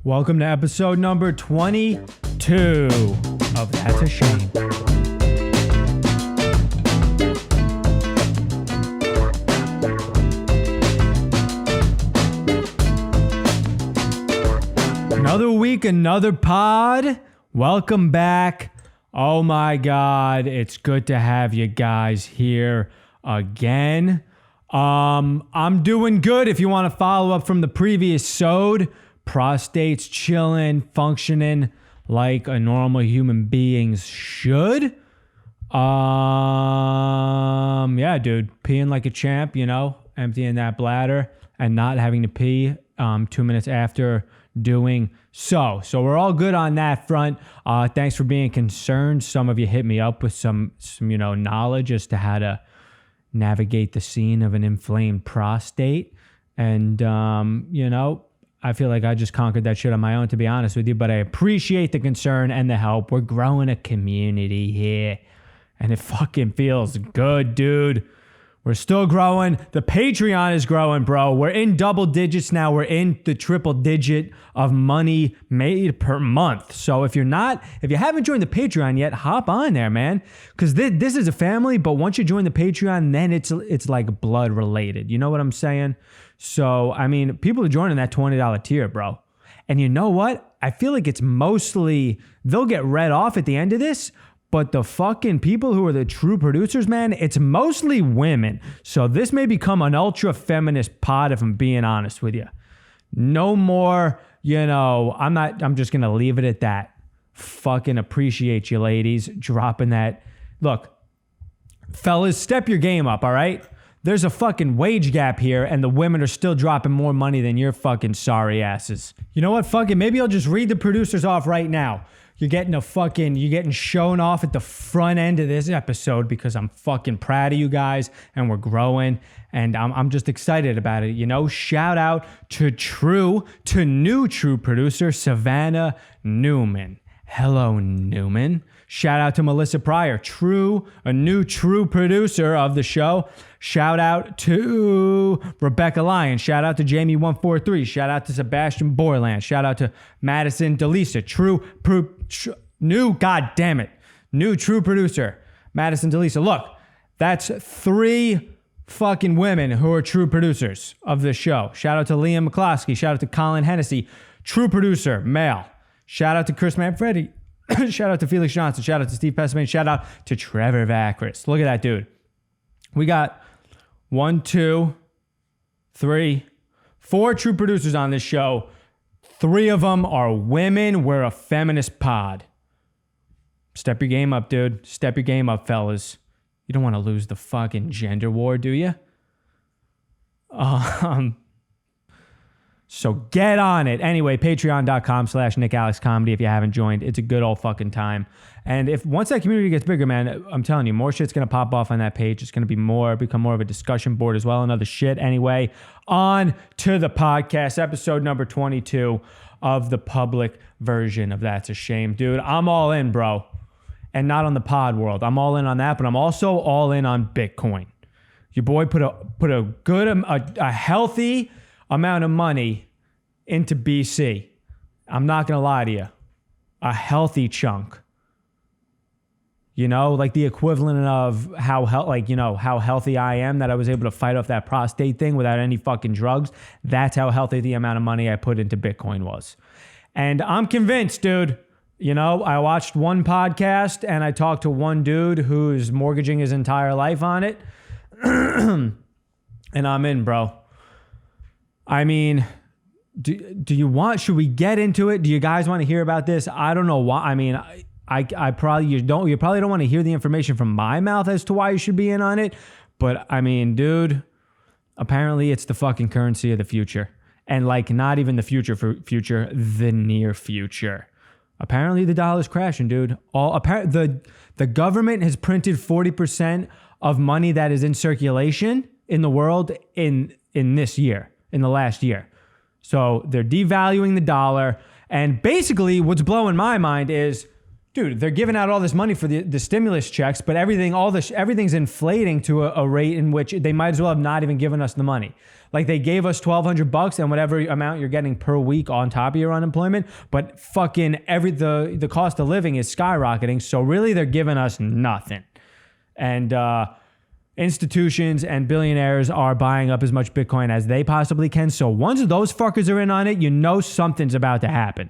Welcome to episode number 22 of That's a Shame. Another week, another pod. Welcome back. Oh my God, it's good to have you guys here again. I'm doing good. If you want to follow up from the previous sode, prostate's chilling, functioning like a normal human beings should. Yeah, dude, peeing like a champ, you know, emptying that bladder and not having to pee 2 minutes after doing so we're all good on that front. Thanks for being concerned. Some of you hit me up with some knowledge as to how to navigate the scene of an inflamed prostate, and I feel like I just conquered that shit on my own, to be honest with you, but I appreciate the concern and the help. We're growing a community here, and it fucking feels good, dude. We're still growing. The Patreon is growing, bro. We're in double digits now. We're in the triple digit of money made per month. So if you haven't joined the Patreon yet, hop on there, man. Because this is a family, but once you join the Patreon, then it's like blood related. You know what I'm saying? So, I mean, people are joining that $20 tier, bro. And you know what? I feel like it's mostly, they'll get read off at the end of this, but the fucking people who are the true producers, man, it's mostly women. So this may become an ultra feminist pod, if I'm being honest with you. No more, I'm just going to leave it at that. Fucking appreciate you, ladies, dropping that. Look, fellas, step your game up, all right? There's a fucking wage gap here, and the women are still dropping more money than your fucking sorry asses. You know what? Fuck it. Maybe I'll just read the producers off right now. You're getting shown off at the front end of this episode because I'm fucking proud of you guys and we're growing and I'm just excited about it. Shout out to new true producer, Savannah Newman. Hello, Newman. Shout out to Melissa Pryor, a new true producer of the show. Shout out to Rebecca Lyon. Shout out to Jamie143. Shout out to Sebastian Borland. Shout out to Madison DeLisa, new true producer, Madison DeLisa. Look, that's 3 fucking women who are true producers of this show. Shout out to Liam McCloskey. Shout out to Colin Hennessy, true producer, male. Shout out to Chris Manfredi. Shout out to Felix Johnson. Shout out to Steve Pessamane. Shout out to Trevor Vacris. Look at that dude. We got 1, 2, 3, 4 true producers on this show. 3 of them are women. We're a feminist pod. Step your game up, dude. Step your game up, fellas. You don't want to lose the fucking gender war, do you? So get on it. Anyway, patreon.com/NickAlexComedy if you haven't joined. It's a good old fucking time. And once that community gets bigger, man, I'm telling you, more shit's going to pop off on that page. It's going to become more of a discussion board as well and other shit. Anyway, on to the podcast, episode number 22 of the public version of That's a Shame. Dude, I'm all in, bro. And not on the pod world. I'm all in on that, but I'm also all in on Bitcoin. Your boy put a healthy amount of money into BC. I'm not going to lie to you. A healthy chunk. Like the equivalent of how healthy I am, that I was able to fight off that prostate thing without any fucking drugs. That's how healthy the amount of money I put into Bitcoin was. And I'm convinced, dude. I watched one podcast and I talked to one dude who's mortgaging his entire life on it. And I'm in, bro. I mean, should we get into it? Do you guys want to hear about this? I don't know why. I mean, you probably don't want to hear the information from my mouth as to why you should be in on it. But I mean, dude, apparently it's the fucking currency of the future. And not even the future, the near future. Apparently the dollar's crashing, dude. The government has printed 40% of money that is in circulation in the world in this year, in the last year. So they're devaluing the dollar. And basically what's blowing my mind is, dude, they're giving out all this money for the stimulus checks, but everything's inflating to a rate in which they might as well have not even given us the money. Like they gave us $1,200 and whatever amount you're getting per week on top of your unemployment, but fucking the cost of living is skyrocketing. So really they're giving us nothing. And institutions and billionaires are buying up as much Bitcoin as they possibly can. So once those fuckers are in on it, you know something's about to happen.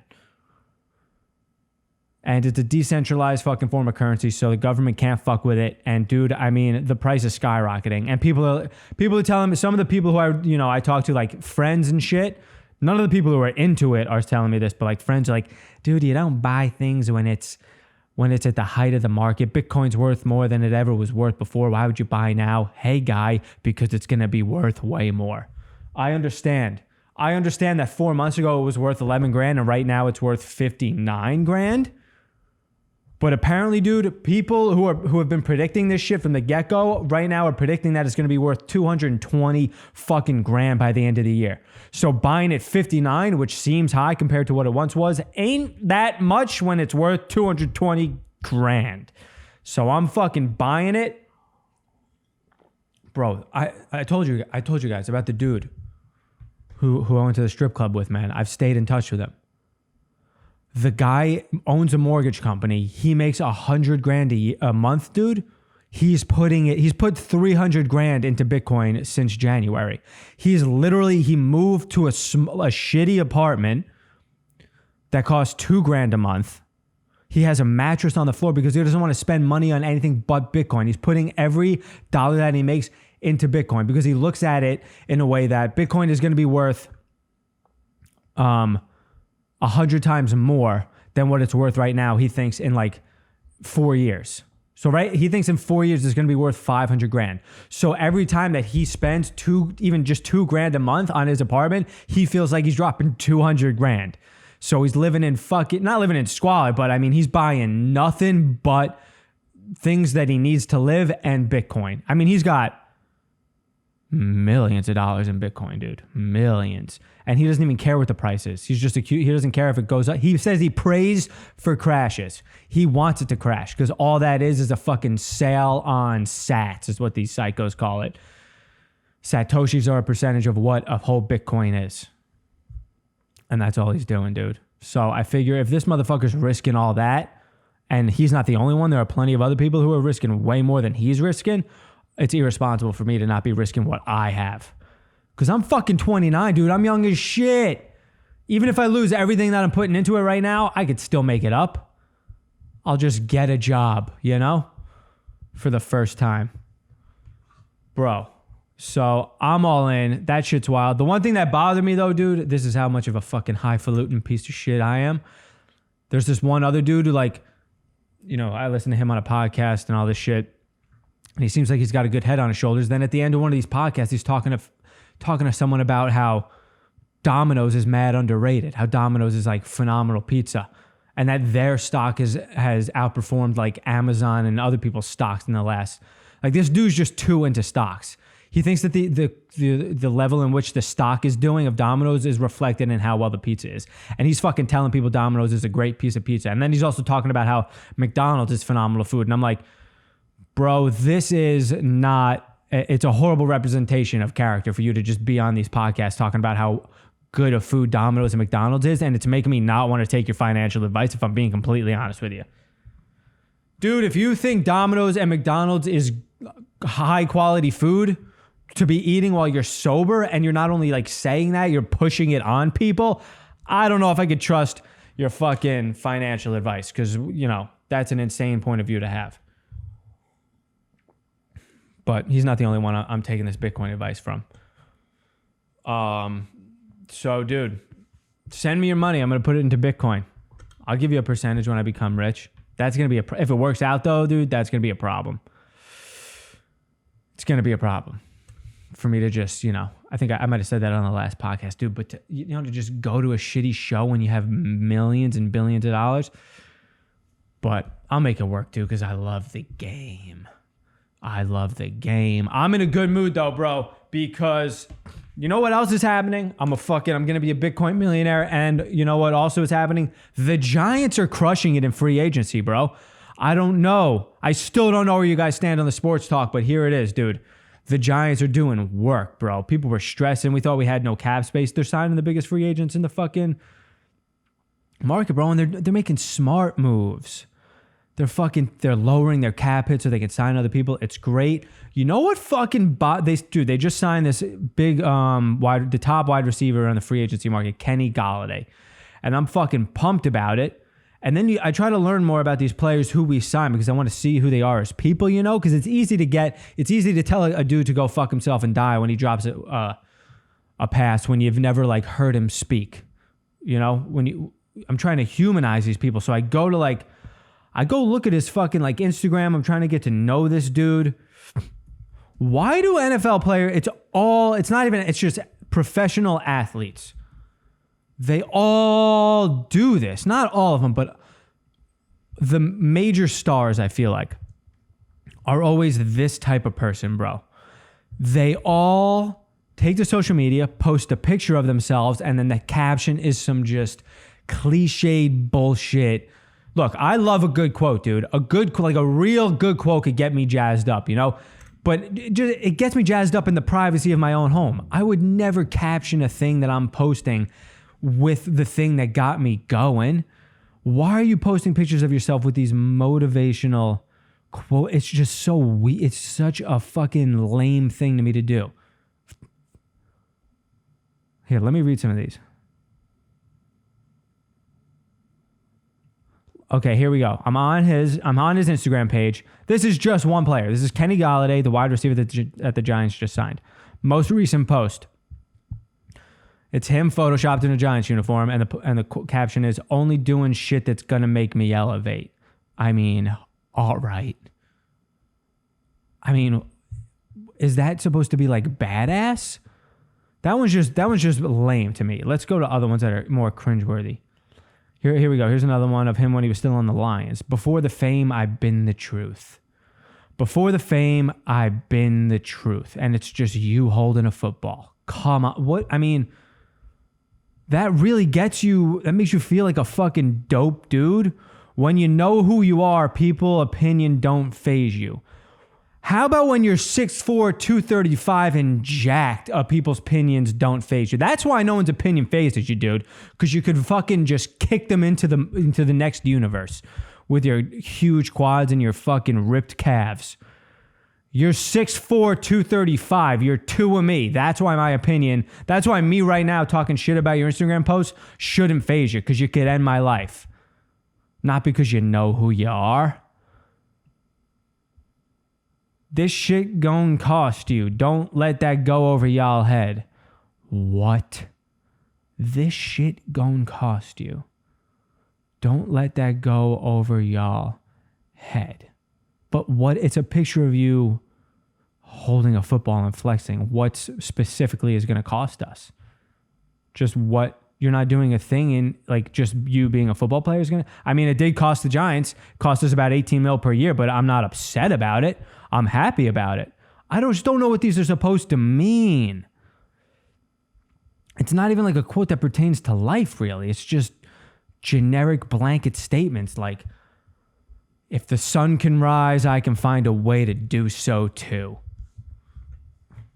And it's a decentralized fucking form of currency, so the government can't fuck with it. And dude, I mean, the price is skyrocketing. And people are telling me, some of the people who I talk to, like friends and shit, none of the people who are into it are telling me this, but like friends are like, dude, you don't buy things when it's at the height of the market. Bitcoin's worth more than it ever was worth before. Why would you buy now? Hey guy, because it's gonna be worth way more. I understand that 4 months ago it was worth 11 grand and right now it's worth 59 grand. But apparently, dude, people who have been predicting this shit from the get-go right now are predicting that it's going to be worth 220 fucking grand by the end of the year. So buying at 59, which seems high compared to what it once was, ain't that much when it's worth 220 grand. So I'm fucking buying it. Bro, I told you guys about the dude who I went to the strip club with, man. I've stayed in touch with him. The guy owns a mortgage company. He makes 100 grand a month, dude. He's put 300 grand into Bitcoin since January. He moved to a shitty apartment that costs 2 grand a month. He has a mattress on the floor because he doesn't want to spend money on anything but Bitcoin. He's putting every dollar that he makes into Bitcoin because he looks at it in a way that Bitcoin is going to be worth 100 times more than what it's worth right now, he thinks, in like 4 years. So, right, he thinks in 4 years it's going to be worth 500 grand. So every time that he spends even just 2 grand a month on his apartment, he feels like he's dropping 200 grand. So he's living in not living in squalor, but I mean, he's buying nothing but things that he needs to live and Bitcoin. I mean, he's got millions of dollars in Bitcoin, dude. Millions. And he doesn't even care what the price is. He doesn't care if it goes up. He says he prays for crashes. He wants it to crash because all that is a fucking sale on sats is what these psychos call it. Satoshis are a percentage of what a whole Bitcoin is. And that's all he's doing, dude. So I figure if this motherfucker's risking all that, and he's not the only one, there are plenty of other people who are risking way more than he's risking. It's irresponsible for me to not be risking what I have. Because I'm fucking 29, dude. I'm young as shit. Even if I lose everything that I'm putting into it right now, I could still make it up. I'll just get a job, for the first time. Bro. So I'm all in. That shit's wild. The one thing that bothered me though, dude, this is how much of a fucking highfalutin piece of shit I am. There's this one other dude who I listen to him on a podcast and all this shit. And he seems like he's got a good head on his shoulders. Then at the end of one of these podcasts, he's talking to someone about how Domino's is mad underrated, how Domino's is like phenomenal pizza, and that their stock has outperformed like Amazon and other people's stocks in the last. Like this dude's just too into stocks. He thinks that the level in which the stock is doing of Domino's is reflected in how well the pizza is. And he's fucking telling people Domino's is a great piece of pizza. And then he's also talking about how McDonald's is phenomenal food. And I'm like, bro, this is not, it's a horrible representation of character for you to just be on these podcasts talking about how good of food Domino's and McDonald's is. And it's making me not want to take your financial advice if I'm being completely honest with you. Dude, if you think Domino's and McDonald's is high quality food to be eating while you're sober, and you're not only like saying that, you're pushing it on people, I don't know if I could trust your fucking financial advice because, that's an insane point of view to have. But he's not the only one I'm taking this Bitcoin advice from. So, dude, send me your money. I'm going to put it into Bitcoin. I'll give you a percentage when I become rich. That's going to be if it works out, though, dude, that's going to be a problem. It's going to be a problem for me to just, I think I might have said that on the last podcast, dude, but to just go to a shitty show when you have millions and billions of dollars. But I'll make it work, dude, because I love the game. I'm in a good mood though, bro, because you know what else is happening? I'm going to be a Bitcoin millionaire. And you know what also is happening? The Giants are crushing it in free agency, bro. I don't know. I still don't know where you guys stand on the sports talk, but here it is, dude. The Giants are doing work, bro. People were stressing. We thought we had no cap space. They're signing the biggest free agents in the fucking market, bro, and they're making smart moves. They're lowering their cap hit so they can sign other people. It's great. You know what fucking they just signed this big the top wide receiver on the free agency market, Kenny Golladay. And I'm fucking pumped about it. And then I try to learn more about these players who we sign because I want to see who they are as people, because it's easy to tell a dude to go fuck himself and die when he drops a pass when you've never like heard him speak. I'm trying to humanize these people. So I go look at his fucking like Instagram. I'm trying to get to know this dude. Why do NFL players, it's just professional athletes. They all do this. Not all of them, but the major stars, I feel like, are always this type of person, bro. They all take to social media, post a picture of themselves, and then the caption is some just cliched bullshit. Look, I love a good quote, dude. A real good quote could get me jazzed up, But it gets me jazzed up in the privacy of my own home. I would never caption a thing that I'm posting with the thing that got me going. Why are you posting pictures of yourself with these motivational quotes? It's just so weird. It's such a fucking lame thing to me to do. Here, let me read some of these. Okay, here we go. I'm on his Instagram page. This is just one player. This is Kenny Golladay, the wide receiver that the Giants just signed. Most recent post. It's him photoshopped in a Giants uniform, and the caption is, "Only doing shit that's gonna make me elevate." I mean, all right. I mean, is that supposed to be like badass? That one's just lame to me. Let's go to other ones that are more cringeworthy. Here we go. Here's another one of him when he was still on the Lions. "Before the fame, I've been the truth. Before the fame, I've been the truth." And it's just you holding a football. Come on. What? I mean, that really gets you, that makes you feel like a fucking dope dude. When you know who you are, people's opinion don't faze you. How about when you're 6'4", 235 and jacked, people's opinions don't faze you? That's why no one's opinion phases you, dude. Because you could fucking just kick them into the next universe with your huge quads and your fucking ripped calves. You're 6'4", 235. You're two of me. That's why me right now talking shit about your Instagram posts shouldn't faze you, because you could end my life. Not because you know who you are. This shit gon' cost you. Don't let that go over y'all head. What? This shit gon' cost you. Don't let that go over y'all head. But what? It's a picture of you holding a football and flexing. What specifically is going to cost us? Just what? You're not doing a thing in, like, just you being a football player is going to... I mean, it did cost the Giants. Cost us about $18 million per year, but I'm not upset about it. I'm happy about it. I just don't know what these are supposed to mean. It's not even like a quote that pertains to life, really. It's just generic blanket statements like, "If the sun can rise, I can find a way to do so too."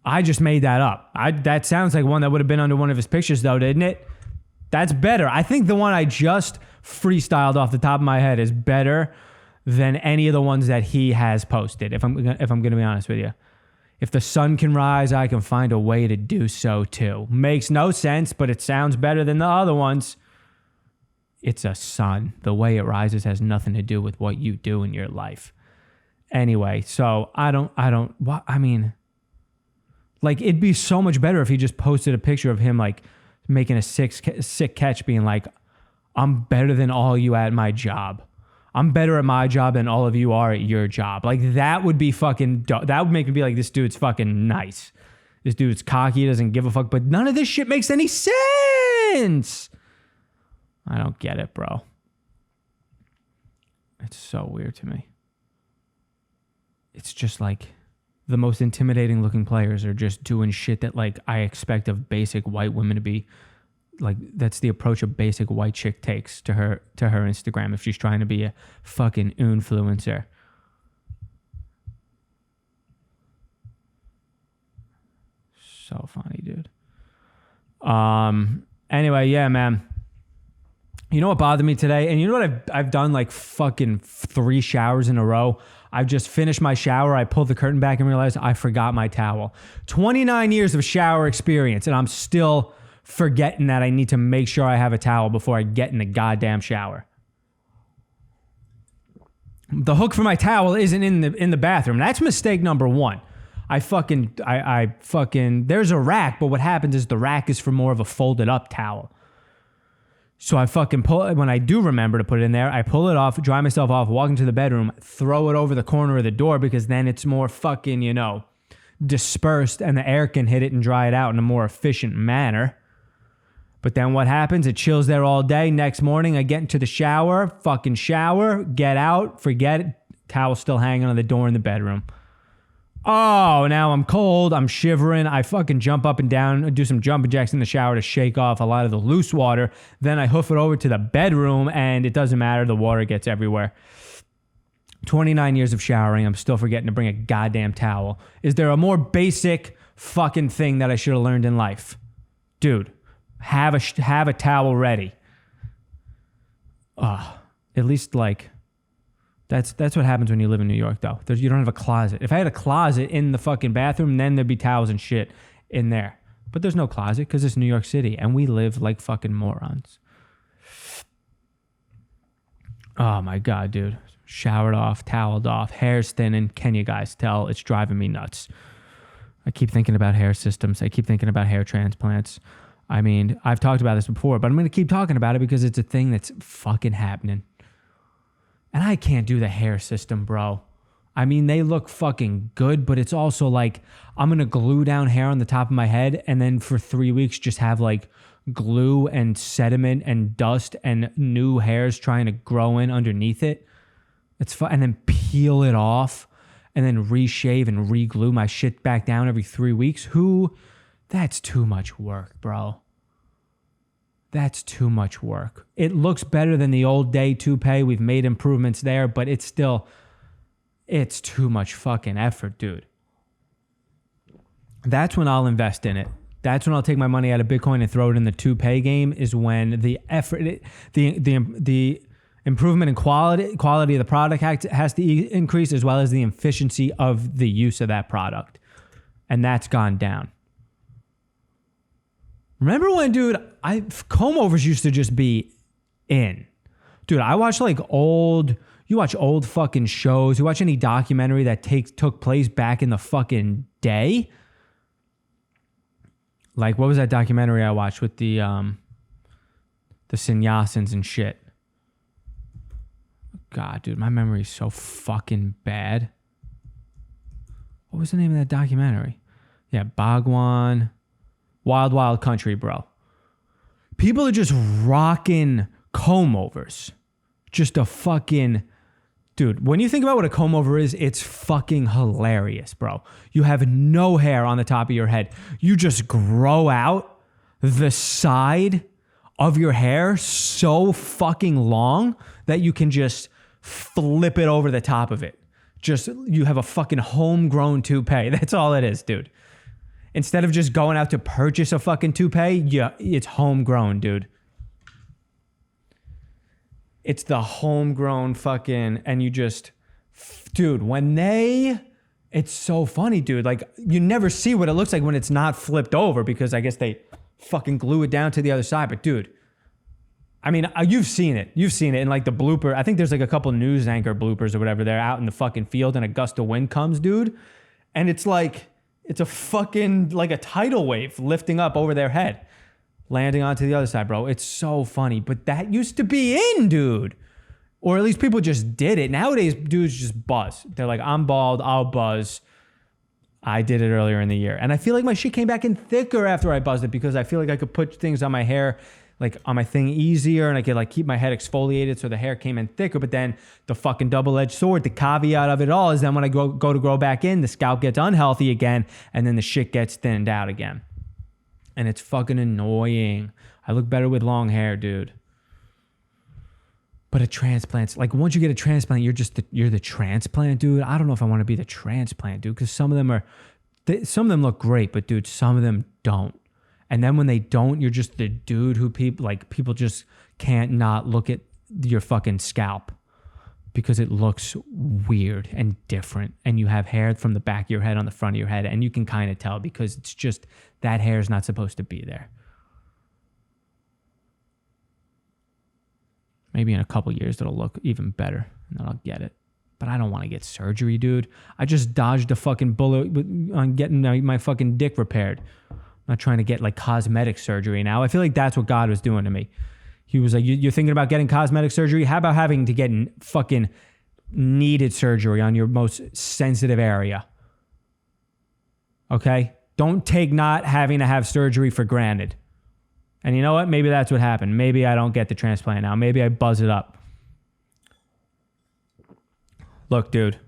I just made that up. That sounds like one that would have been under one of his pictures, though, didn't it? That's better. I think the one I just freestyled off the top of my head is better than any of the ones that he has posted, if I'm going to be honest with you. "If the sun can rise, I can find a way to do so too." Makes no sense, but it sounds better than the other ones. It's a sun. The way it rises has nothing to do with what you do in your life. Anyway, so like, it'd be so much better if he just posted a picture of him, like, making a sick catch, being like, "I'm better than all you at my job. I'm better at my job than all of you are at your job." Like, that would be fucking dope. That would make me be like, this dude's fucking nice. This dude's cocky, he doesn't give a fuck. But none of this shit makes any sense. I don't get it, bro. It's so weird to me. It's just like the most intimidating looking players are just doing shit that, like, I expect of basic white women to be. Like, that's the approach a basic white chick takes to her Instagram if she's trying to be a fucking influencer. So funny, dude. Anyway, yeah, man. You know what bothered me today? And you know what I've done like fucking 3 showers in a row? I've just finished my shower. I pulled the curtain back and realized I forgot my towel. 29 years of shower experience, and I'm still forgetting that I need to make sure I have a towel before I get in the goddamn shower. The hook for my towel isn't in the bathroom. That's mistake number 1. I fucking there's a rack, but what happens is the rack is for more of a folded up towel. So I fucking pull it when I do remember to put it in there. I pull it off, dry myself off, walk into the bedroom, throw it over the corner of the door because then it's more fucking, dispersed and the air can hit it and dry it out in a more efficient manner. But then what happens? It chills there all day. Next morning, I get into the shower, fucking shower, get out, forget it. Towel still hanging on the door in the bedroom. Oh, now I'm cold. I'm shivering. I fucking jump up and down, do some jumping jacks in the shower to shake off a lot of the loose water. Then I hoof it over to the bedroom and it doesn't matter. The water gets everywhere. 29 years of showering. I'm still forgetting to bring a goddamn towel. Is there a more basic fucking thing that I should have learned in life? Dude, have a towel ready. At least like... That's what happens when you live in New York, though. You don't have a closet. If I had a closet in the fucking bathroom, then there'd be towels and shit in there. But there's no closet because it's New York City, and we live like fucking morons. Oh, my God, dude. Showered off, toweled off, hair's thinning. Can you guys tell? It's driving me nuts. I keep thinking about hair systems. I keep thinking about hair transplants. I mean, I've talked about this before, but I'm going to keep talking about it because it's a thing that's fucking happening. And I can't do the hair system, bro. I mean, they look fucking good, but it's also like I'm going to glue down hair on the top of my head and then for 3 weeks just have like glue and sediment and dust and new hairs trying to grow in underneath it. It's fun. And then peel it off and then reshave and re-glue my shit back down every 3 weeks. That's too much work, bro. That's too much work. It looks better than the old day toupee. We've made improvements there, but it's too much fucking effort, dude. That's when I'll invest in it. That's when I'll take my money out of Bitcoin and throw it in the toupee game is when the effort, the improvement in quality of the product has to increase as well as the efficiency of the use of that product. And that's gone down. Remember when, dude, comb overs used to just be in. Dude, I watch you watch old fucking shows. You watch any documentary that took place back in the fucking day. Like, what was that documentary I watched with the sannyasins and shit? God, dude, my memory is so fucking bad. What was the name of that documentary? Yeah, Bhagwan. Wild, Wild Country, bro. People are just rocking comb overs. Just a fucking... Dude, when you think about what a comb over is, it's fucking hilarious, bro. You have no hair on the top of your head. You just grow out the side of your hair so fucking long that you can just flip it over the top of it. You have a fucking homegrown toupee. That's all it is, dude. Instead of just going out to purchase a fucking toupee, yeah, it's homegrown, dude. It's the homegrown fucking, and you just, dude, it's so funny, dude. Like, you never see what it looks like when it's not flipped over because I guess they fucking glue it down to the other side. But, dude, I mean, you've seen it. You've seen it in like the blooper. I think there's like a couple news anchor bloopers or whatever. They're out in the fucking field and a gust of wind comes, dude. And it's like... It's a fucking, like a tidal wave lifting up over their head, landing onto the other side, bro. It's so funny. But that used to be in, dude. Or at least people just did it. Nowadays, dudes just buzz. They're like, I'm bald, I'll buzz. I did it earlier in the year. And I feel like my shit came back in thicker after I buzzed it because I feel like I could put things on my hair, like on my thing easier, and I could like keep my head exfoliated so the hair came in thicker. But then the fucking double-edged sword, the caveat of it all is then when I go to grow back in, the scalp gets unhealthy again, and then the shit gets thinned out again. And it's fucking annoying. I look better with long hair, dude. But a transplant's like once you get a transplant, you're the transplant, dude. I don't know if I want to be the transplant, dude, because some of them are some of them look great, but dude, some of them don't. And then when they don't, you're just the dude who people just can't not look at your fucking scalp because it looks weird and different. And you have hair from the back of your head on the front of your head, and you can kind of tell because it's just that hair is not supposed to be there. Maybe in a couple years it'll look even better and then I'll get it. But I don't want to get surgery, dude. I just dodged a fucking bullet on getting my fucking dick repaired. I'm not trying to get like cosmetic surgery now. I feel like that's what God was doing to me. He was like, you're thinking about getting cosmetic surgery? How about having to get fucking needed surgery on your most sensitive area? Okay? Don't take not having to have surgery for granted. And you know what? Maybe that's what happened. Maybe I don't get the transplant now. Maybe I buzz it up. Look, dude.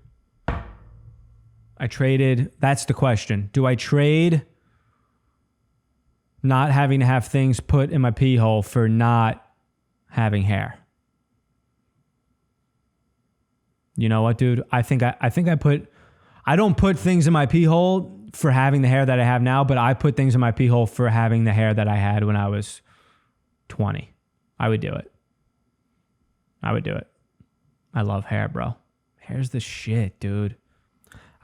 I traded. That's the question. Do I trade not having to have things put in my pee hole for not having hair? You know what, dude? I don't put things in my pee hole for having the hair that I have now, but I put things in my pee hole for having the hair that I had when I was 20. I would do it. I love hair, bro. Hair's the shit, dude.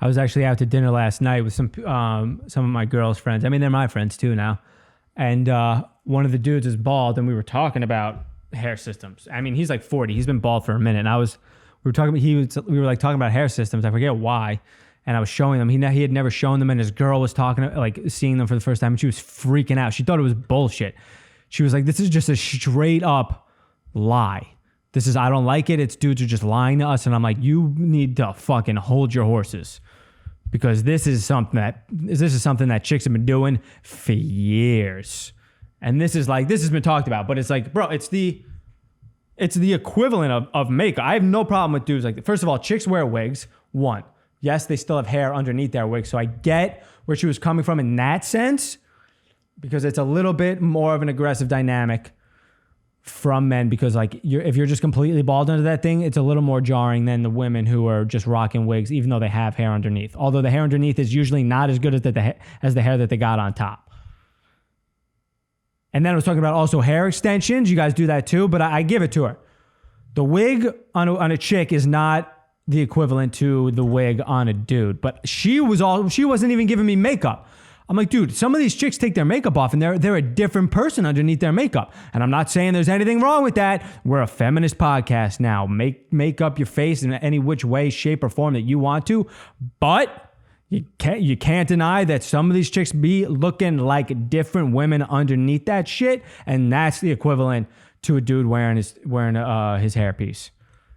I was actually out to dinner last night with some of my girls' friends. I mean, they're my friends too now. And one of the dudes is bald, and we were talking about hair systems. I mean, he's like 40. He's been bald for a minute. And we were talking about hair systems. I forget why. And I was showing them. He had never shown them, and his girl was seeing them for the first time, and she was freaking out. She thought it was bullshit. She was like, "This is just a straight up lie. I don't like it. It's dudes are just lying to us." And I'm like, "You need to fucking hold your horses, because this is something that chicks have been doing for years, and this has been talked about. But it's like, bro, it's the equivalent of makeup. I have no problem with dudes like that. First of all, chicks wear wigs. One. Yes, they still have hair underneath their wig. So I get where she was coming from in that sense, because it's a little bit more of an aggressive dynamic from men, because if you're just completely bald under that thing, it's a little more jarring than the women who are just rocking wigs, even though they have hair underneath. Although the hair underneath is usually not as good as the hair that they got on top. And then I was talking about also hair extensions. You guys do that too, but I give it to her. The wig on a chick is not the equivalent to the wig on a dude. But she wasn't even giving me makeup. I'm like, dude, some of these chicks take their makeup off and they're a different person underneath their makeup. And I'm not saying there's anything wrong with that. We're a feminist podcast now. Make up your face in any which way, shape, or form that you want to. But you can't deny that some of these chicks be looking like different women underneath that shit. And that's the equivalent to a dude wearing his hairpiece.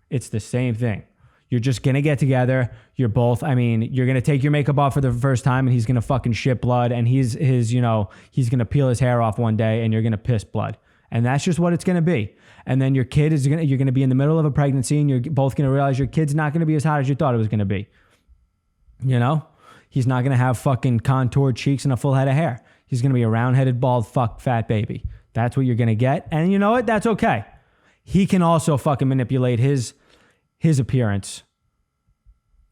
It's the same thing. You're just going to get together. You're going to take your makeup off for the first time, and he's going to fucking shit blood, and he's going to peel his hair off one day, and you're going to piss blood. And that's just what it's going to be. And then your kid you're going to be in the middle of a pregnancy, and you're both going to realize your kid's not going to be as hot as you thought it was going to be. You know? He's not going to have fucking contoured cheeks and a full head of hair. He's going to be a round-headed, bald, fat baby. That's what you're going to get. And you know what? That's okay. He can also fucking manipulate his appearance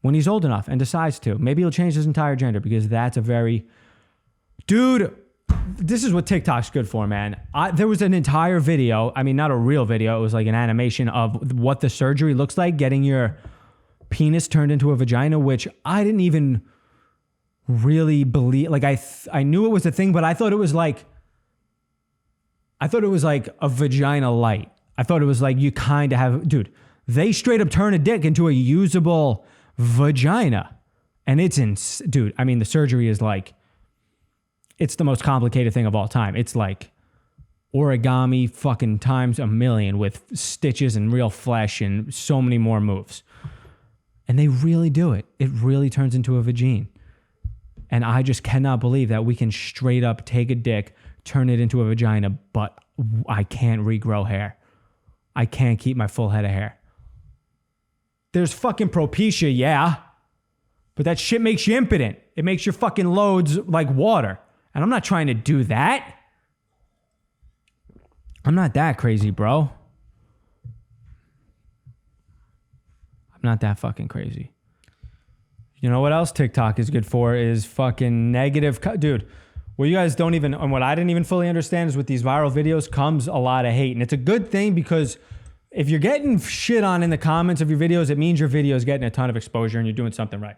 when he's old enough and decides to. Maybe he'll change his entire gender, because that's dude, this is what TikTok's good for, man. There was an entire video. I mean, not a real video. It was like an animation of what the surgery looks like, getting your penis turned into a vagina, which I didn't even really believe. Like I knew it was a thing, but I thought it was like a vagina light. I thought it was like you kind of have, dude, they straight up turn a dick into a usable vagina. And dude, I mean, the surgery is like, it's the most complicated thing of all time. It's like origami fucking times a million with stitches and real flesh and so many more moves. And they really do it. It really turns into a vagine. And I just cannot believe that we can straight up take a dick, turn it into a vagina, but I can't regrow hair. I can't keep my full head of hair. There's fucking Propecia, yeah. But that shit makes you impotent. It makes your fucking loads like water. And I'm not trying to do that. I'm not that crazy, bro. I'm not that fucking crazy. You know what else TikTok is good for is fucking negative. Dude, what you guys don't even, and what I didn't even fully understand is with these viral videos comes a lot of hate. And it's a good thing because if you're getting shit on in the comments of your videos, it means your video is getting a ton of exposure and you're doing something right.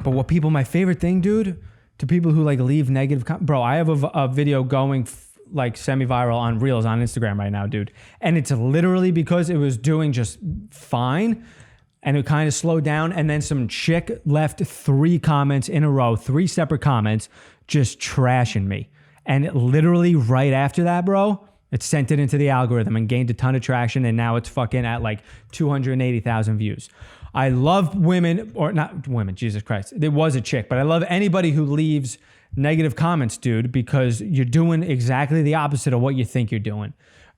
But my favorite thing, dude, to people who like leave negative, bro, I have a video going like semi-viral on Reels on Instagram right now, dude. And it's literally because it was doing just fine and it kind of slowed down. And then some chick left 3 comments in a row, 3 separate comments, just trashing me. And literally right after that, bro, it sent it into the algorithm and gained a ton of traction. And now it's fucking at like 280,000 views. I love women, or not women, Jesus Christ. It was a chick, but I love anybody who leaves negative comments, dude, because you're doing exactly the opposite of what you think you're doing.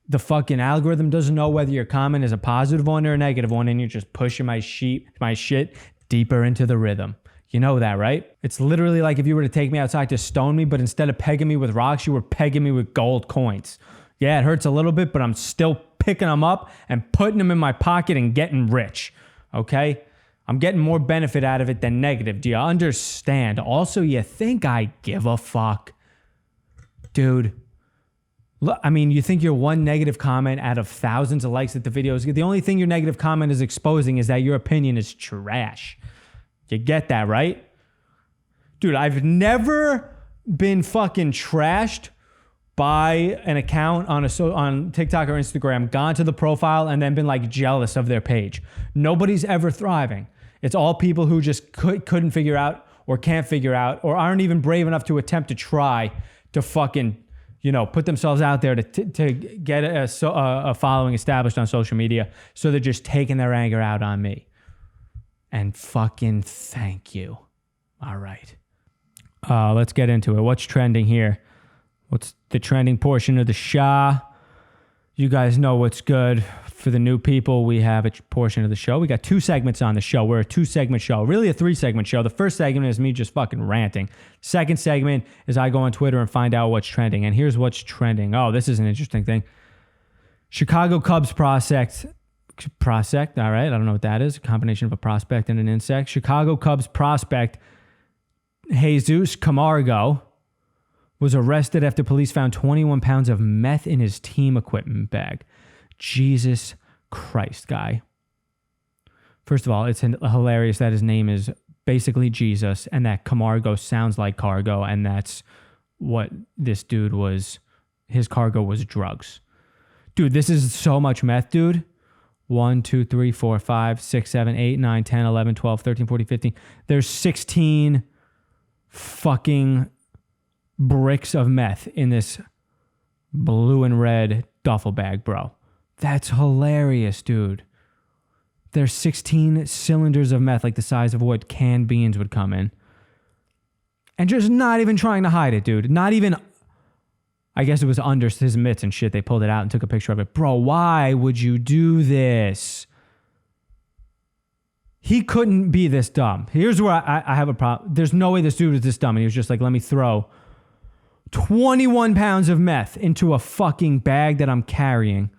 The fucking algorithm doesn't know whether your comment is a positive one or a negative one, and you're just pushing my shit deeper into the rhythm. You know that, right? It's literally like if you were to take me outside to stone me, but instead of pegging me with rocks, you were pegging me with gold coins. Yeah, it hurts a little bit, but I'm still picking them up and putting them in my pocket and getting rich. Okay? I'm getting more benefit out of it than negative. Do you understand? Also, you think I give a fuck? Dude. Look, I mean, you think your one negative comment out of thousands of likes that the videos get, the only thing your negative comment is exposing is that your opinion is trash. You get that, right? Dude, I've never been fucking trashed by an account on TikTok or Instagram, gone to the profile, and then been like jealous of their page. Nobody's ever thriving. It's all people who just couldn't figure out or can't figure out or aren't even brave enough to attempt to try to fucking, put themselves out there to get a following established on social media. So they're just taking their anger out on me. And fucking thank you. All right. Let's get into it. What's trending here? What's the trending portion of the show? You guys know what's good. For the new people, we have a portion of the show. We got 2 segments on the show. We're a 2-segment show, really a 3-segment show. The first segment is me just fucking ranting. Second segment is I go on Twitter and find out what's trending. And here's what's trending. Oh, this is an interesting thing. Chicago Cubs prospect. All right, I don't know what that is. A combination of a prospect and an insect. Chicago Cubs prospect Jesus Camargo was arrested after police found 21 pounds of meth in his team equipment bag. Jesus Christ, guy. First of all, it's hilarious that his name is basically Jesus and that Camargo sounds like cargo, and that's what this dude was. His cargo was drugs. Dude, this is so much meth, dude. 1, 2, 3, 4, 5, 6, 7, 8, 9, 10, 11, 12, 13, 14, 15. There's 16 fucking bricks of meth in this blue and red duffel bag, bro. That's hilarious, dude. There's 16 cylinders of meth, like the size of what canned beans would come in. And just not even trying to hide it, dude. Not even, I guess it was under his mitts and shit. They pulled it out and took a picture of it. Bro, why would you do this? He couldn't be this dumb. Here's where I have a problem. There's no way this dude was this dumb. And he was just like, let me throw 21 pounds of meth into a fucking bag that I'm carrying.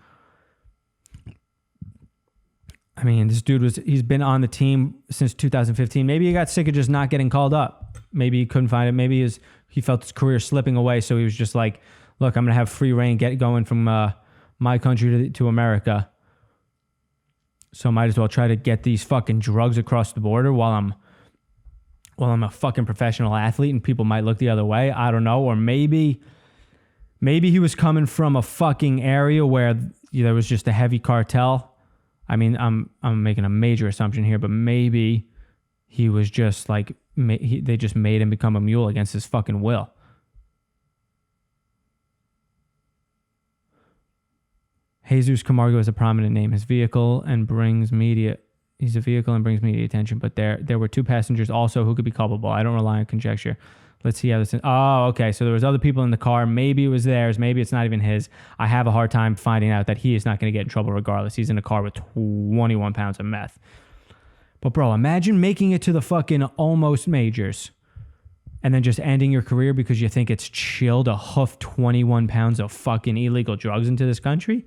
I mean, this dude he's been on the team since 2015. Maybe he got sick of just not getting called up. Maybe he couldn't find it. Maybe he felt his career slipping away. So he was just like, look, I'm going to have free reign, get going from my country to America. So I might as well try to get these fucking drugs across the border while I'm a fucking professional athlete and people might look the other way. I don't know. Or maybe he was coming from a fucking area where there was just a heavy cartel. I mean, I'm making a major assumption here, but maybe he was just like, they just made him become a mule against his fucking will. Jesus Camargo is a prominent name. He's a vehicle and brings media attention, but there were 2 passengers also who could be culpable. I don't rely on conjecture. Let's see how this is. Oh, okay. So there was other people in the car. Maybe it was theirs. Maybe it's not even his. I have a hard time finding out that he is not going to get in trouble regardless. He's in a car with 21 pounds of meth. But bro, imagine making it to the fucking almost majors and then just ending your career because you think it's chill to hoof 21 pounds of fucking illegal drugs into this country.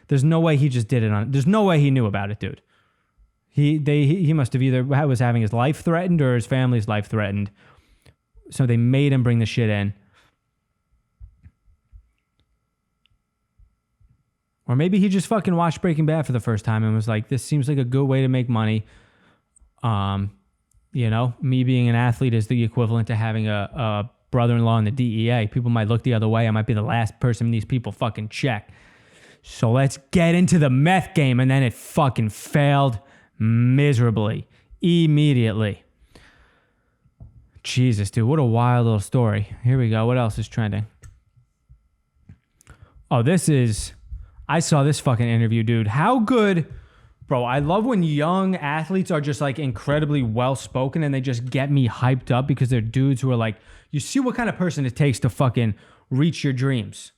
There's no way he just did it there's no way he knew about it, dude. He must have either was having his life threatened or his family's life threatened. So they made him bring the shit in. Or maybe he just fucking watched Breaking Bad for the first time and was like, this seems like a good way to make money. You know, me being an athlete is the equivalent to having a brother-in-law in the DEA. People might look the other way. I might be the last person these people fucking check. So let's get into the meth game. And then it fucking failed miserably. Immediately. Jesus, dude. What a wild little story. Here we go. What else is trending? Oh, I saw this fucking interview, dude. How good... Bro, I love when young athletes are just like incredibly well-spoken and they just get me hyped up because they're dudes who are like, you see what kind of person it takes to fucking reach your dreams.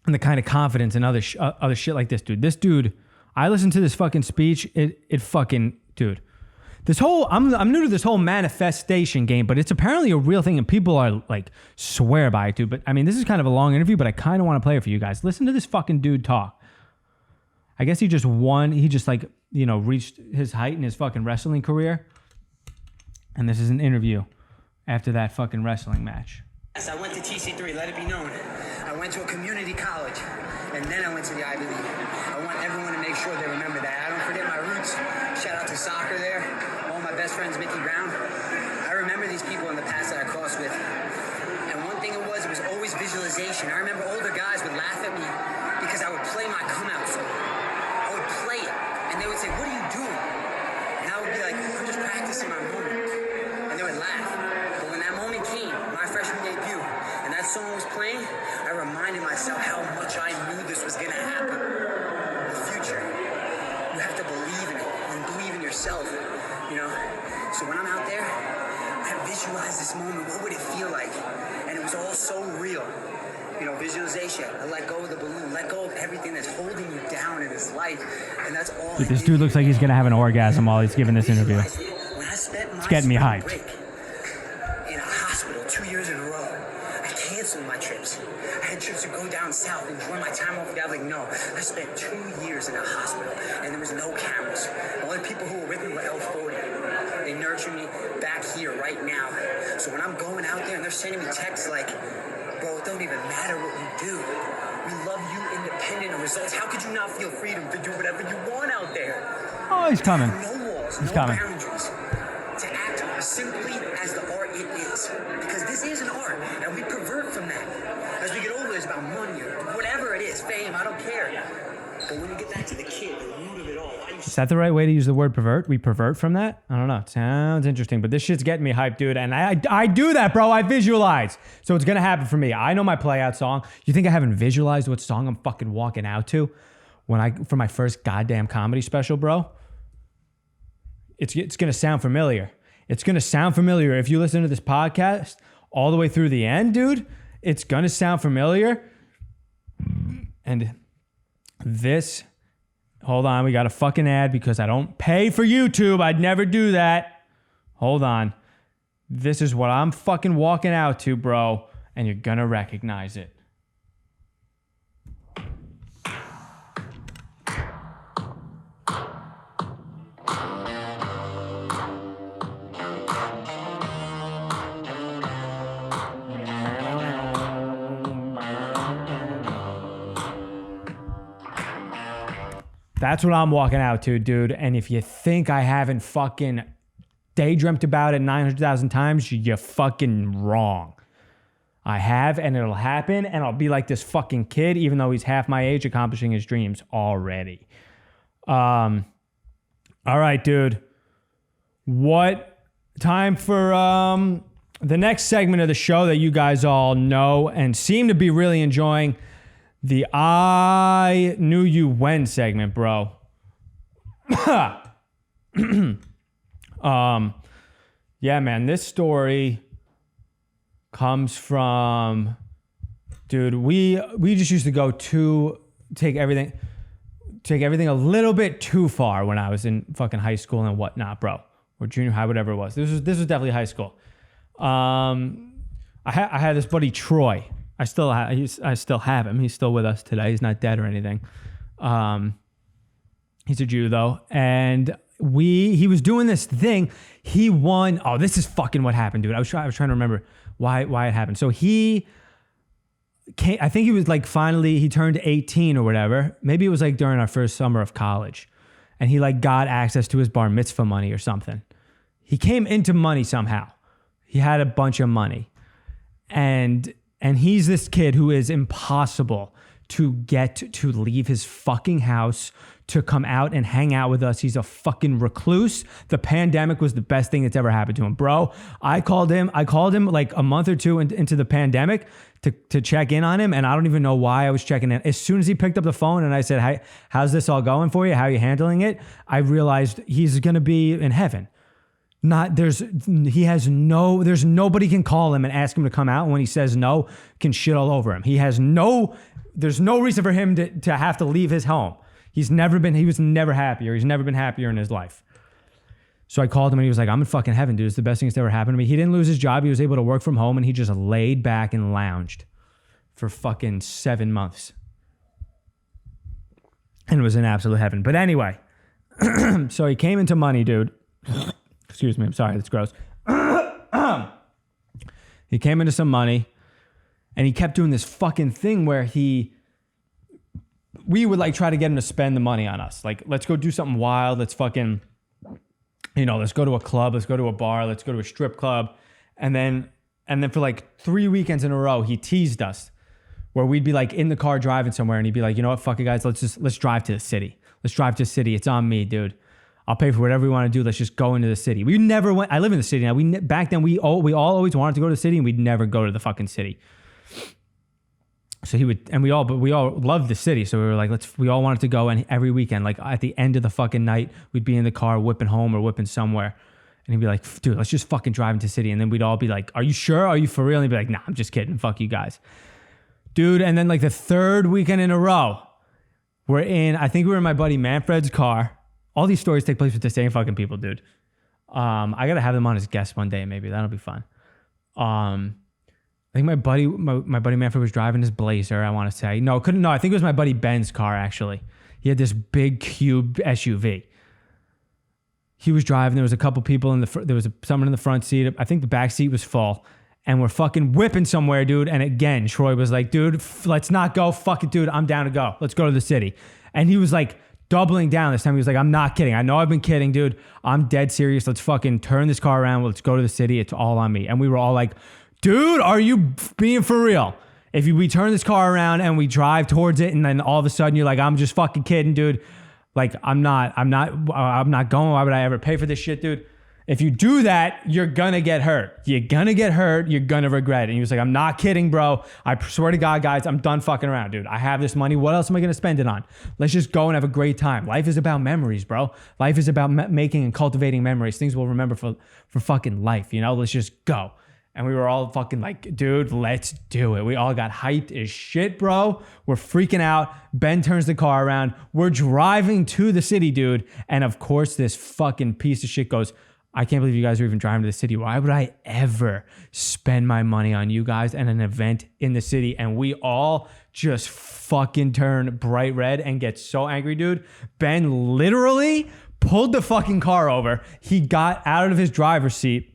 And the kind of confidence and other shit like this, dude. This dude, I listened to this fucking speech. It fucking, dude. This whole, I'm new to this whole manifestation game, but it's apparently a real thing and people are like swear by it, dude. But I mean, this is kind of a long interview, but I kind of want to play it for you guys. Listen to this fucking dude talk. I guess he just won. He just like, you know, reached his height in his fucking wrestling career. And this is an interview after that fucking wrestling match. Yes, I went to TC3, let it be known. I went to a community college, and then I went to the Ivy League. I want everyone to make sure they remember that. I don't forget my roots. Shout out to soccer there. All my best friends, Mickey Brown. I remember these people in the past that I crossed with. And one thing it was always visualization. I remember older guys would laugh at me because I would play my come-out song. I would play it, and they would say, what are you doing? And I would be like, I'm just practicing my moment. And they would laugh. But when that moment came, my freshman debut, and that song was playing, I reminded myself how much I knew this was going to happen. The future. You have to believe in it and believe in yourself, you know? So when I'm out there, I visualize this moment. What would it feel like? And it was all so real. You know, visualization. I let go of the balloon, let go of everything that's holding you down in this life. And that's all. Dude, this dude looks like he's going to have an orgasm while he's giving this interview. When I spent my it's getting me hyped. Break in a hospital 2 years in a row, I canceled my trips. I had trips to go down south and enjoy my time off. I was like, no, I spent 2 years in a hospital and there was no cameras. The only people who were with me were L40. They nurtured me back here right now. So when I'm going out there and they're sending me texts like, bro, it don't even matter what you do. We love you independent of results. How could you not feel freedom to do whatever you want out there? Oh, he's coming. No walls, he's no coming. boundaries. To act simply as the art it is. Because this is an art, and we pervert from that. As we get older, it's about money or whatever it is, fame, I don't care. But when we get back to the kid, the root of it all. Is that the right way to use the word pervert? We pervert from that? I don't know. It sounds interesting, but this shit's getting me hyped, dude. And I do that, bro. I visualize. So it's going to happen for me. I know my play out song. You think I haven't visualized what song I'm fucking walking out to for my first goddamn comedy special, bro? It's going to sound familiar. It's going to sound familiar. If you listen to this podcast all the way through the end, dude, it's going to sound familiar. And this... Hold on, we got a fucking ad because I don't pay for YouTube. I'd never do that. Hold on. This is what I'm fucking walking out to, bro, and you're gonna recognize it. That's what I'm walking out to, dude. And if you think I haven't fucking daydreamt about it 900,000 times, you're fucking wrong. I have, and it'll happen, and I'll be like this fucking kid, even though he's half my age, accomplishing his dreams already. All right, dude. What time for the next segment of the show that you guys all know and seem to be really enjoying? The I Knew You When segment, bro. Yeah, man, this story comes from, dude, we just used to go to take everything a little bit too far when I was in fucking high school and whatnot, bro. Or junior high, whatever it was. This was definitely high school. I had this buddy, Troy. I still have him. He's still with us today. He's not dead or anything. He's a Jew though. And he was doing this thing. He won. Oh, this is fucking what happened, dude. I was trying to remember why it happened. So he came, I think he was like finally, he turned 18 or whatever. Maybe it was like during our first summer of college. And he like got access to his bar mitzvah money or something. He came into money somehow. He had a bunch of money. And he's this kid who is impossible to get to leave his fucking house, to come out and hang out with us. He's a fucking recluse. The pandemic was the best thing that's ever happened to him, bro. I called him like a month or two into the pandemic to check in on him. And I don't even know why I was checking in. As soon as he picked up the phone and I said, "Hey, how's this all going for you? How are you handling it?" I realized he's going to be in heaven. There's nobody can call him and ask him to come out. And when he says no, can shit all over him. There's no reason for him to have to leave his home. He was never happier. He's never been happier in his life. So I called him and he was like, "I'm in fucking heaven, dude. It's the best thing that's ever happened to me." He didn't lose his job. He was able to work from home and he just laid back and lounged for fucking 7 months. And it was an absolute heaven. But anyway, so he came into money, dude. Excuse me. I'm sorry. That's gross. He came into some money and he kept doing this fucking thing where we would like try to get him to spend the money on us. Like, let's go do something wild. Let's fucking, let's go to a club. Let's go to a bar. Let's go to a strip club. And then for like 3 weekends in a row, he teased us where we'd be like in the car driving somewhere and he'd be like, "You know what? Fuck it, guys. Let's drive to the city. Let's drive to the city. It's on me, dude. I'll pay for whatever we want to do. Let's just go into the city." We never went. I live in the city now. Back then we all always wanted to go to the city and we'd never go to the fucking city. So he would, and we all loved the city. So we were like, we all wanted to go. And every weekend, like at the end of the fucking night, we'd be in the car whipping home or whipping somewhere. And he'd be like, "Dude, let's just fucking drive into the city." And then we'd all be like, "Are you sure? Are you for real?" And he'd be like, "Nah, I'm just kidding. Fuck you guys." Dude. And then like the third weekend in a row, I think we were in my buddy Manfred's car. All these stories take place with the same fucking people, dude. I got to have them on as guests one day. Maybe that'll be fun. I think my buddy Manfred was driving his Blazer, I want to say. No, I think it was my buddy Ben's car, actually. He had this big cube SUV. He was driving. There was a couple people there was someone in the front seat. I think the back seat was full. And we're fucking whipping somewhere, dude. And again, Troy was like, "Dude, let's not go. Fuck it, dude. I'm down to go. Let's go to the city." And he was like doubling down this time. He was like, "I'm not kidding. I know I've been kidding, dude. I'm dead serious. Let's fucking turn this car around. Let's go to the city. It's all on me." And we were all like, "Dude, are you being for real? We turn this car around and we drive towards it, and then all of a sudden you're like, I'm just fucking kidding, dude. Like, I'm not going. Why would I ever pay for this shit, dude? If you do that, you're gonna get hurt. You're gonna get hurt. You're gonna regret it." And he was like, "I'm not kidding, bro. I swear to God, guys, I'm done fucking around, dude. I have this money. What else am I gonna spend it on? Let's just go and have a great time. Life is about memories, bro. Life is about making and cultivating memories. Things we'll remember for fucking life. Let's just go." And we were all fucking like, "Dude, let's do it." We all got hyped as shit, bro. We're freaking out. Ben turns the car around. We're driving to the city, dude. And of course, this fucking piece of shit goes, "I can't believe you guys are even driving to the city. Why would I ever spend my money on you guys and an event in the city?" And we all just fucking turn bright red and get so angry, dude. Ben literally pulled the fucking car over. He got out of his driver's seat.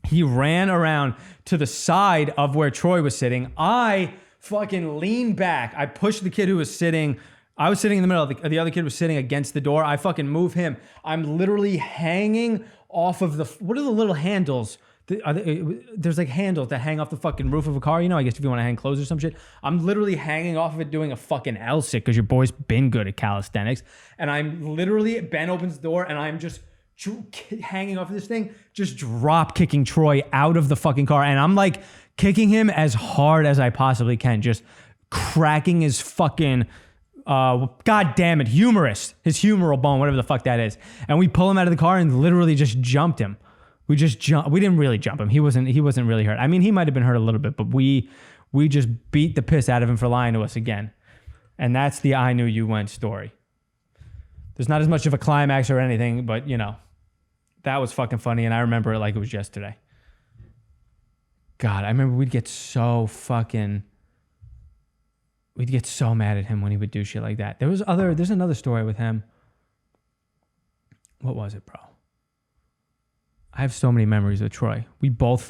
He ran around to the side of where Troy was sitting. I fucking leaned back. I pushed the kid who was sitting. I was sitting in the middle. The other kid was sitting against the door. I fucking move him. I'm literally hanging off of what are the little handles? There's like handles that hang off the fucking roof of a car. I guess if you want to hang clothes or some shit. I'm literally hanging off of it doing a fucking L-sit because your boy's been good at calisthenics. And I'm literally, Ben opens the door and I'm just hanging off of this thing, just drop kicking Troy out of the fucking car. And I'm like kicking him as hard as I possibly can, just cracking his fucking, God damn it, his humeral bone, whatever the fuck that is. And we pull him out of the car and literally just jumped him. We didn't really jump him. He wasn't really hurt. I mean, he might have been hurt a little bit, but we just beat the piss out of him for lying to us again. And that's the "I knew you went" story. There's not as much of a climax or anything, but that was fucking funny. And I remember it like it was yesterday. God, I remember we'd get so mad at him when he would do shit like that. There's another story with him. what was it, bro? I have so many memories with Troy. We both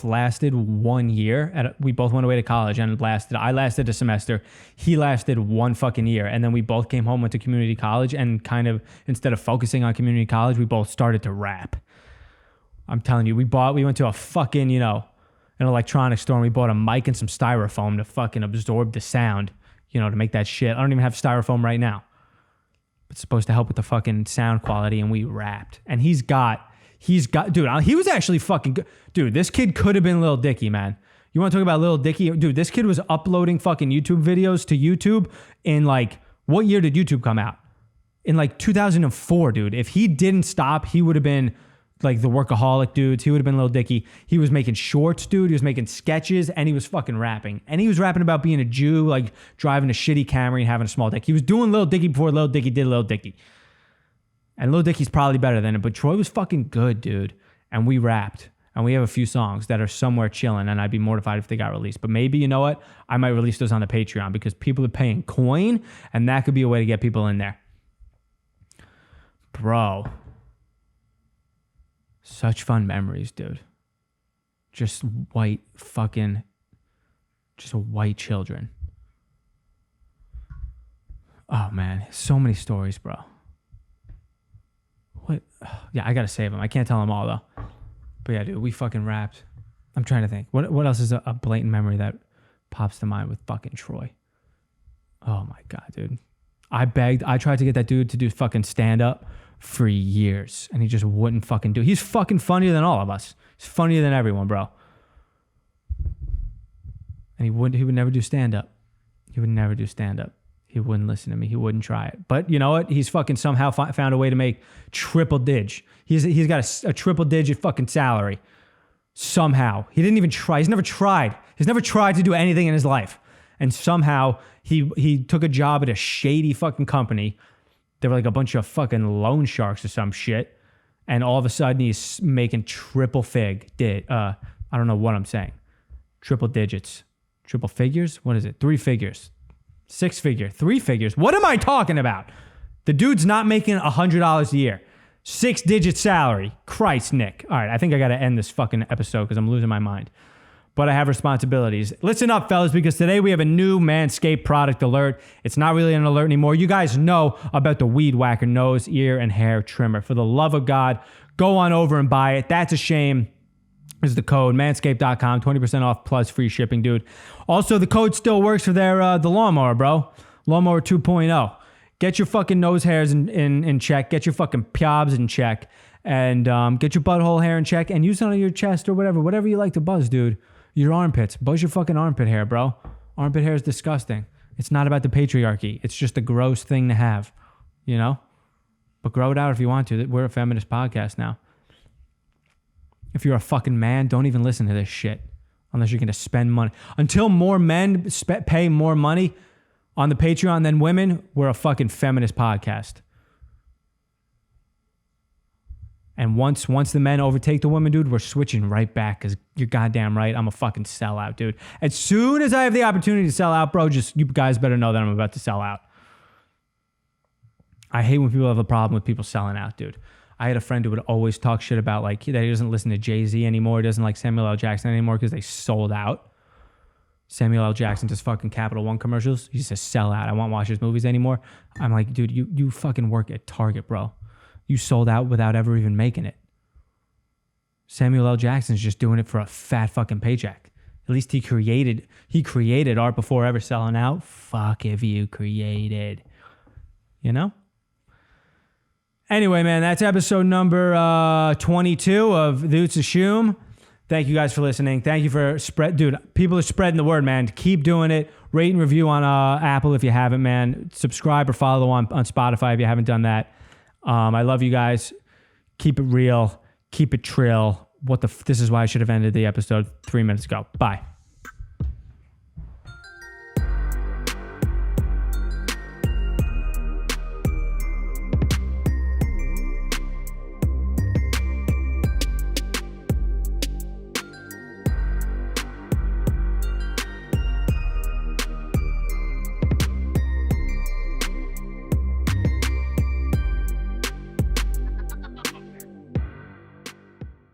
lasted 1 year. We both went away to college and I lasted a semester. He lasted 1 fucking year. And then we both came home, went to community college, and kind of, instead of focusing on community college, we both started to rap. I'm telling you, we went to a fucking, an electronics store, and we bought a mic and some styrofoam to fucking absorb the sound, to make that shit. I don't even have styrofoam right now. It's supposed to help with the fucking sound quality, and we rapped. And he's got, dude, he was actually fucking good. Dude, this kid could have been Lil Dicky, man. You want to talk about Lil Dicky? Dude, this kid was uploading fucking YouTube videos to YouTube in what year did YouTube come out? In 2004, dude. If he didn't stop, he would have been the workaholic dudes. He would have been Lil Dicky. He was making shorts, dude. He was making sketches, and he was fucking rapping. And he was rapping about being a Jew, driving a shitty Camry and having a small dick. He was doing Lil Dicky before Lil Dicky did Lil Dicky. And Lil Dicky's probably better than it, but Troy was fucking good, dude. And we rapped. And we have a few songs that are somewhere chilling, and I'd be mortified if they got released. But maybe, you know what? I might release those on the Patreon because people are paying coin, and that could be a way to get people in there. Bro. Such fun memories, dude. Just white children. Oh, man. So many stories, bro. What? Yeah, I gotta save them. I can't tell them all, though. But yeah, dude, we fucking rapped. I'm trying to think. What else is a blatant memory that pops to mind with fucking Troy? Oh, my God, dude. I tried to get that dude to do fucking stand-up for years, and he just wouldn't fucking do it. He's fucking funnier than all of us. He's funnier than everyone, bro. And he would never do stand-up. He would never do stand-up. He wouldn't listen to me. He wouldn't try it. But you know what? He's fucking somehow found a way to make triple dig. He's got a triple digit fucking salary. Somehow. He didn't even try. He's never tried. He's never tried to do anything in his life. And somehow he took a job at a shady fucking company. They were a bunch of fucking loan sharks or some shit. And all of a sudden he's making triple fig. I don't know what I'm saying. Triple digits. Triple figures? What is it? 3 figures. 6 figure. 3 figures. What am I talking about? The dude's not making $100 a year. 6-digit salary. Christ, Nick. All right, I think I got to end this fucking episode because I'm losing my mind. But I have responsibilities. Listen up, fellas, because today we have a new Manscaped product alert. It's not really an alert anymore. You guys know about the Weed Whacker nose, ear, and hair trimmer. For the love of God, go on over and buy it. That's a shame. Is the code manscaped.com, 20% off plus free shipping, dude. Also, the code still works for the lawnmower, bro. Lawnmower 2.0. Get your fucking nose hairs in check. Get your fucking pyobs in check. And get your butthole hair in check. And use it on your chest or whatever you like to buzz, dude. Your armpits. Buzz your fucking armpit hair, bro. Armpit hair is disgusting. It's not about the patriarchy. It's just a gross thing to have, But grow it out if you want to. We're a feminist podcast now. If you're a fucking man, don't even listen to this shit unless you're going to spend money. Until more men pay more money on the Patreon than women, we're a fucking feminist podcast. And once the men overtake the women, dude, we're switching right back because you're goddamn right. I'm a fucking sellout, dude. As soon as I have the opportunity to sell out, bro, just you guys better know that I'm about to sell out. I hate when people have a problem with people selling out, dude. I had a friend who would always talk shit about that he doesn't listen to Jay-Z anymore. He doesn't like Samuel L. Jackson anymore because they sold out. Samuel L. Jackson does fucking Capital One commercials. He's a sellout. I won't watch his movies anymore. I'm like, dude, you fucking work at Target, bro. You sold out without ever even making it. Samuel L. Jackson's just doing it for a fat fucking paycheck. At least he created art before ever selling out. Fuck if you created. Anyway, man, that's episode number 22 of Doots Assume. Thank you guys for listening. Thank you for people are spreading the word, man. Keep doing it. Rate and review on Apple if you haven't, man. Subscribe or follow on Spotify if you haven't done that. I love you guys. Keep it real. Keep it trill. This is why I should have ended the episode 3 minutes ago. Bye.